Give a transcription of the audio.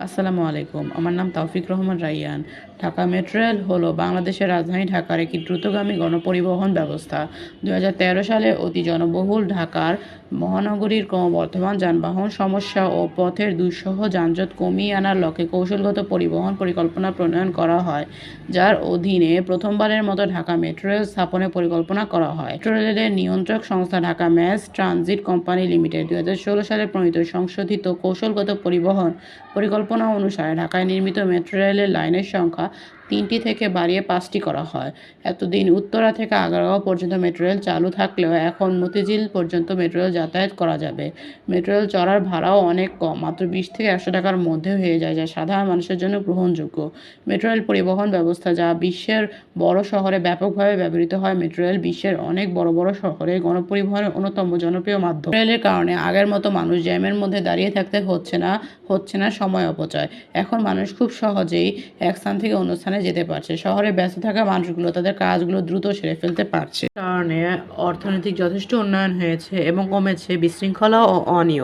আসসালামু আলাইকুম। আমার নাম তাওফিক রহমান রাইয়ান। ঢাকা মেট্রো রেল হলো বাংলাদেশের রাজধানী ঢাকার একটি দ্রুতগামী গণপরিবহন ব্যবস্থা। ২০১৩ সালে অতি জনবহুল ঢাকার মহানগরীর ক্রমবর্ধমান যানবাহন সমস্যা ও পথের দুঃসহ যানজট কমিয়ে আনার লক্ষ্যে কৌশলগত পরিবহন পরিকল্পনা প্রণয়ন করা হয়, যার অধীনে প্রথমবারের মতো ঢাকা মেট্রো রেল স্থাপনের পরিকল্পনা করা হয়। মেট্রো রেলের নিয়ন্ত্রক সংস্থা Dhaka mass transit company limited ২০১৬ সালে প্রণীত সংশোধিত কৌশলগত পরিবহন পরিকল্পনা অনুসারে ঢাকায় নির্মিত মেট্রো রেলের লাইনের সংখ্যা ৩টি থেকে বাড়িয়ে ৫টি করা হয়। এতদিন উত্তরা থেকে আগারগাঁও পর্যন্ত মেট্রো রেল চালু থাকলেও এখন মতিঝিল পর্যন্ত মেট্রো রেল যাতায়াত করা যাবে। মেট্রো রেল চড়ার ভাড়াও অনেক কম, মাত্র ২০ থেকে ১০০ টাকার মধ্যে হয়ে যায়, যা সাধারণ মানুষের জন্য গ্রহণযোগ্য। মেট্রো রেল পরিবহন ব্যবস্থা যা বিশ্বের বড় শহরে ব্যাপকভাবে ব্যবহৃত হয়। মেট্রো রেল বিশ্বের অনেক বড় বড় শহরে গণপরিবহনের অন্যতম জনপ্রিয় মাধ্যম। রেলের কারণে আগের মতো মানুষ জ্যামের মধ্যে দাঁড়িয়ে থাকতে হচ্ছে না সময় অপচয়। এখন মানুষ খুব সহজেই এক স্থান থেকে অন্য স্থানে যেতে পারছে। শহরে ব্যস্ত থাকা মানুষগুলো তাদের কাজগুলো দ্রুত সেরে ফেলতে পারছে। কারণে অর্থনৈতিক যথেষ্ট উন্নয়ন হয়েছে এবং কমেছে বিশৃঙ্খলা ও অনিয়ম।